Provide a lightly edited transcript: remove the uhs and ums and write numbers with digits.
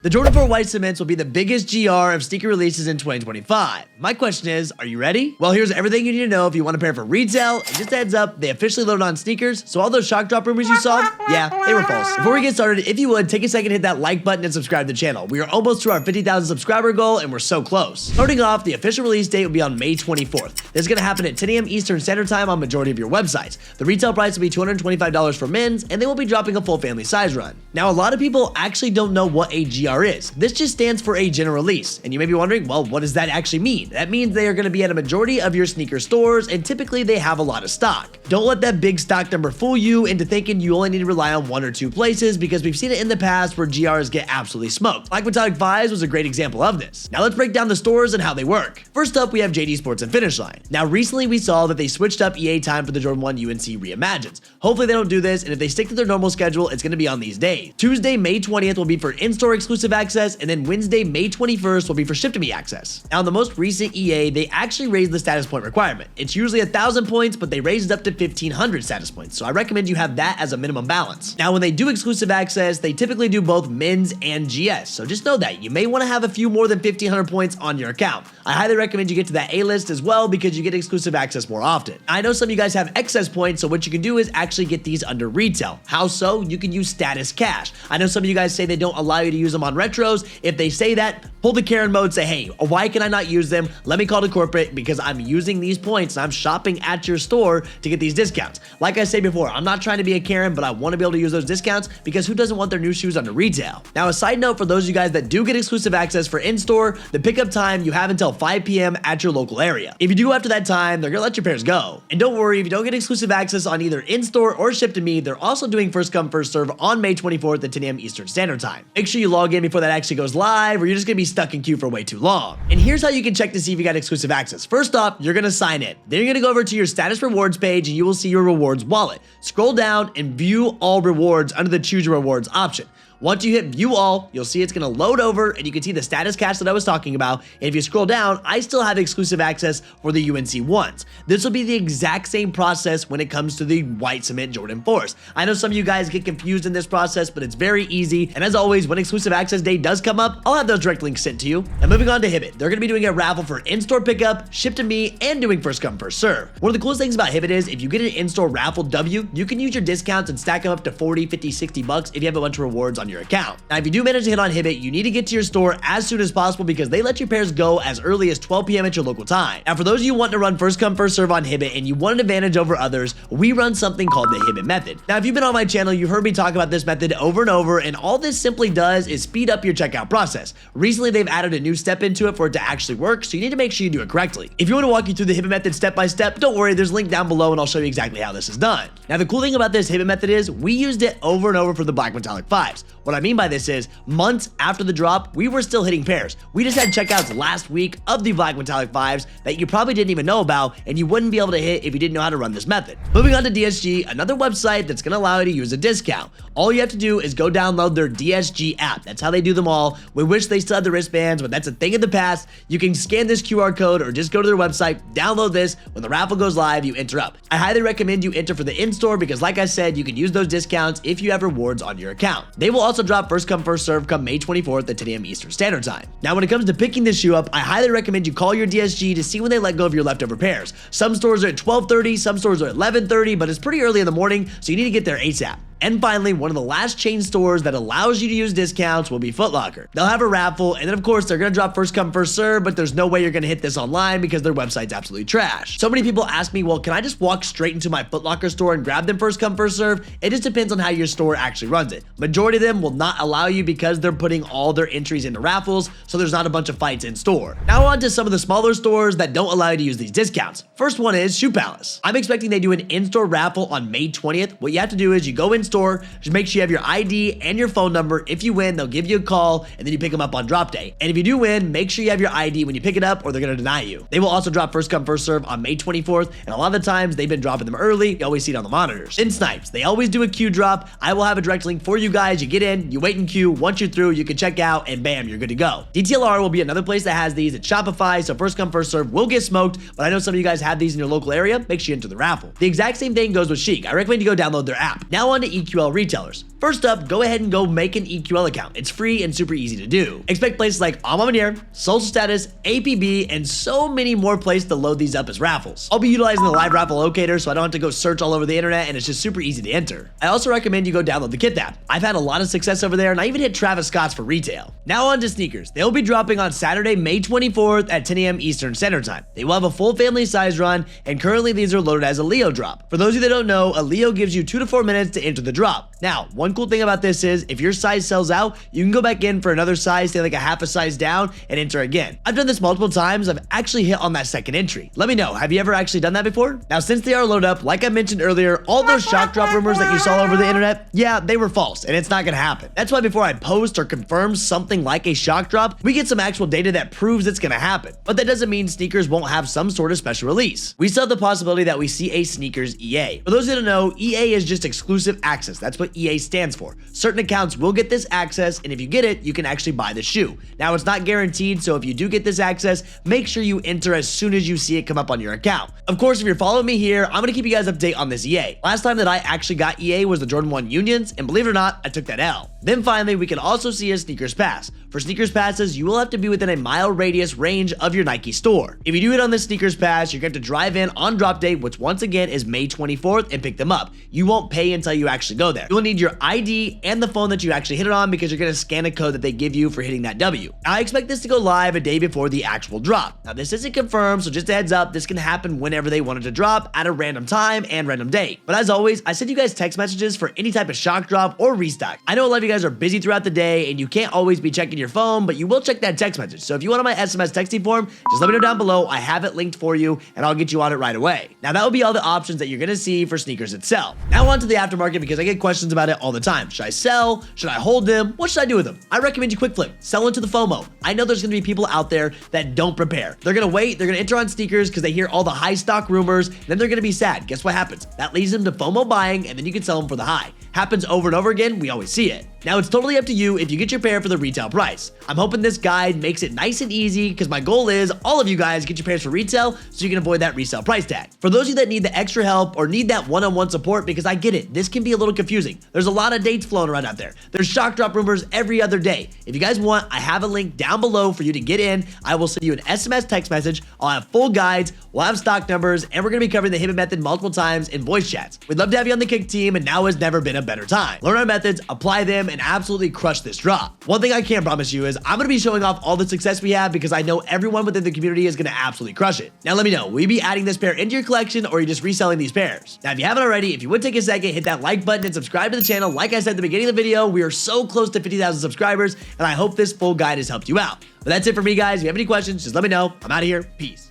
The Jordan 4 White Cements will be the biggest GR of sneaker releases in 2025. My question is, are you ready? Well, here's everything you need to know if you want a pair for retail. And just a heads up, they officially loaded on sneakers, so all those shock drop rumors you saw, yeah, they were false. Before we get started, if you would, take a second to hit that like button and subscribe to the channel. We are almost to our 50,000 subscriber goal, and we're so close. Starting off, the official release date will be on May 24th. This is going to happen at 10 a.m. Eastern Standard Time on majority of your websites. The retail price will be $225 for men's, and they will be dropping a full family size run. Now, a lot of people actually don't know what a GR is. This just stands for a general release, and you may be wondering, well, what does that actually mean? That means they are going to be at a majority of your sneaker stores, and typically they have a lot of stock. Don't let that big stock number fool you into thinking you only need to rely on one or two places, because we've seen it in the past where GRs get absolutely smoked. Black Metallic 5s was a great example of this. Now let's break down the stores and how they work. First up, we have JD Sports and Finish Line. Now recently we saw that they switched up EA time for the Jordan 1 UNC Reimagines. Hopefully they don't do this, and if they stick to their normal schedule, it's going to be on these days. Tuesday, May 20th will be for in-store exclusive access, and then Wednesday, May 21st will be for ship-to-me access. Now, in the most recent EA, they actually raised the status point requirement. It's usually 1,000 points, but they raised it up to 1,500 status points, so I recommend you have that as a minimum balance. Now, when they do exclusive access, they typically do both men's and GS, so just know that you may want to have a few more than 1,500 points on your account. I highly recommend you get to that A-list as well because you get exclusive access more often. I know some of you guys have excess points, so what you can do is actually get these under retail. How so? You can use status cash. I know some of you guys say they don't allow you to use them on retros. If they say that, pull the Karen mode, say, hey, why can I not use them? Let me call to corporate because I'm using these points and I'm shopping at your store to get these discounts. Like I said before, I'm not trying to be a Karen, but I want to be able to use those discounts because who doesn't want their new shoes under retail? Now, a side note for those of you guys that do get exclusive access for in-store, the pickup time you have until 5 p.m. at your local area. If you do after that time, they're going to let your pairs go. And don't worry, if you don't get exclusive access on either in-store or ship to me, they're also doing first come, first serve on May 24th at 10 a.m. Eastern Standard Time. Make sure you log in before that actually goes live or you're just going to be stuck in queue for way too long. And here's how you can check to see if you got exclusive access. First off, you're going to sign in. Then you're going to go over to your status rewards page and you will see your rewards wallet. Scroll down and view all rewards under the choose your rewards option. Once you hit view all, you'll see it's going to load over and you can see the status cache that I was talking about. And if you scroll down, I still have exclusive access for the UNC ones. This will be the exact same process when it comes to the white cement Jordan 4s. I know some of you guys get confused in this process, but it's very easy. And as always, when exclusive access day does come up, I'll have those direct links sent to you. Now moving on to Hibbett. They're going to be doing a raffle for in-store pickup, ship to me, and doing first come, first serve. One of the coolest things about Hibbett is if you get an in-store raffle W, you can use your discounts and stack them up to 40, 50, 60 bucks if you have a bunch of rewards on your account. Now, if you do manage to hit on Hibbett, you need to get to your store as soon as possible because they let your pairs go as early as 12 p.m. at your local time. Now, for those of you wanting to run first come, first serve on Hibbett and you want an advantage over others, we run something called the Hibbett method. Now, if you've been on my channel, you've heard me talk about this method over and over, and all this simply does is speed up your checkout process. Recently, they've added a new step into it for it to actually work, so you need to make sure you do it correctly. If you want to walk you through the Hibbett method step by step, don't worry, there's a link down below and I'll show you exactly how this is done. Now, the cool thing about this Hibbett method is we used it over and over for the Black Metallic 5s. What I mean by this is months after the drop, we were still hitting pairs. We just had checkouts last week of the Black Metallic 5s that you probably didn't even know about and you wouldn't be able to hit if you didn't know how to run this method. Moving on to DSG, another website that's going to allow you to use a discount. All you have to do is go download their DSG app. That's how they do them all. We wish they still had the wristbands, but that's a thing of the past. You can scan this QR code or just go to their website, download this. When the raffle goes live, you enter up. I highly recommend you enter for the in-store because like I said, you can use those discounts if you have rewards on your account. They will also drop first come, first serve come May 24th at 10 a.m. Eastern Standard Time. Now, when it comes to picking this shoe up, I highly recommend you call your DSG to see when they let go of your leftover pairs. Some stores are at 12:30, some stores are at 11:30, but it's pretty early in the morning, so you need to get there ASAP. And finally, one of the last chain stores that allows you to use discounts will be Foot Locker. They'll have a raffle, and then of course, they're going to drop first come, first serve, but there's no way you're going to hit this online because their website's absolutely trash. So many people ask me, well, can I just walk straight into my Foot Locker store and grab them first come, first serve? It just depends on how your store actually runs it. Majority of them will not allow you because they're putting all their entries into raffles, so there's not a bunch of fights in store. Now on to some of the smaller stores that don't allow you to use these discounts. First one is Shoe Palace. I'm expecting they do an in-store raffle on May 20th. What you have to do is you go in store, just make sure you have your ID and your phone number. If you win, they'll give you a call and then you pick them up on drop day. And if you do win, make sure you have your ID when you pick it up or they're going to deny you. They will also drop first come, first serve on May 24th. And a lot of the times they've been dropping them early. You always see it on the monitors. Then Snipes, they always do a queue drop. I will have a direct link for you guys. You get in, you wait in queue. Once you're through, you can check out and bam, you're good to go. DTLR will be another place that has these at Shopify. So first come, first serve will get smoked, but I know some of you guys have these in your local area. Make sure you enter the raffle. The exact same thing goes with Chic. I recommend you go download their app. Now on to EQL retailers. First up, go ahead and go make an EQL account. It's free and super easy to do. Expect places like Amamanier, Social Status, APB, and so many more places to load these up as raffles. I'll be utilizing the live raffle locator so I don't have to go search all over the internet, and it's just super easy to enter. I also recommend you go download the Kith app. I've had a lot of success over there, and I even hit Travis Scott's for retail. Now on to sneakers. They'll be dropping on Saturday, May 24th at 10 a.m. Eastern Standard Time. They will have a full family size run, and currently these are loaded as a Leo drop. For those of you that don't know, a Leo gives you 2 to 4 minutes to enter the drop. Now, one cool thing about this is if your size sells out, you can go back in for another size, say like a half a size down, and enter again. I've done this multiple times. I've actually hit on that second entry. Let me know, have you ever actually done that before? Now, since they are loaded up, like I mentioned earlier, all those shock drop rumors that you saw all over the internet, yeah, they were false, and it's not gonna happen. That's why before I post or confirm something like a shock drop, we get some actual data that proves it's gonna happen. But that doesn't mean sneakers won't have some sort of special release. We still have the possibility that we see a sneakers EA. For those who don't know, EA is just exclusive access. That's what EA stands for. Certain accounts will get this access, and if you get it, you can actually buy the shoe. Now, it's not guaranteed, so if you do get this access, make sure you enter as soon as you see it come up on your account. Of course, if you're following me here, I'm gonna keep you guys updated on this EA. Last time that I actually got EA was the Jordan 1 Unions, and believe it or not, I took that L. Then finally, we can also see a sneakers pass. For sneakers passes, you will have to be within a mile radius range of your Nike store. If you do it on this sneakers pass, you're going to have to drive in on drop date, which once again is May 24th, and pick them up. You won't pay until you actually go there. You will need your ID and the phone that you actually hit it on because you're going to scan a code that they give you for hitting that W. Now, I expect this to go live a day before the actual drop. Now, this isn't confirmed, so just a heads up, this can happen whenever they want it to drop at a random time and random date. But as always, I send you guys text messages for any type of shock drop or restock. I know a lot of you guys are busy throughout the day and you can't always be checking your phone, but you will check that text message. So if you want my SMS texting form, just let me know down below. I have it linked for you and I'll get you on it right away. Now that will be all the options that you're gonna see for sneakers itself. Now on to the aftermarket because I get questions about it all the time. Should I sell? Should I hold them? What should I do with them? I recommend you quick flip. Sell into the FOMO. I know there's gonna be people out there that don't prepare. They're gonna wait, they're gonna enter on sneakers because they hear all the high stock rumors, then they're gonna be sad. Guess what happens? That leads them to FOMO buying and then you can sell them for the high. Happens over and over again, we always see it. Now it's totally up to you if you get your pair for the retail price. I'm hoping this guide makes it nice and easy because my goal is all of you guys get your pairs for retail so you can avoid that resale price tag. For those of you that need the extra help or need that one-on-one support, because I get it, this can be a little confusing. There's a lot of dates flowing around out there. There's shock drop rumors every other day. If you guys want, I have a link down below for you to get in. I will send you an SMS text message. I'll have full guides, we'll have stock numbers, and we're gonna be covering the Hibbett method multiple times in voice chats. We'd love to have you on the Kckd team, and now has never been a better time. Learn our methods, apply them, and absolutely crush this drop. One thing I can promise you is I'm going to be showing off all the success we have because I know everyone within the community is going to absolutely crush it. Now let me know, will you be adding this pair into your collection or are you just reselling these pairs? Now if you haven't already, if you would take a second, hit that like button and subscribe to the channel. Like I said at the beginning of the video, we are so close to 50,000 subscribers and I hope this full guide has helped you out. But that's it for me guys. If you have any questions, just let me know. I'm out of here. Peace.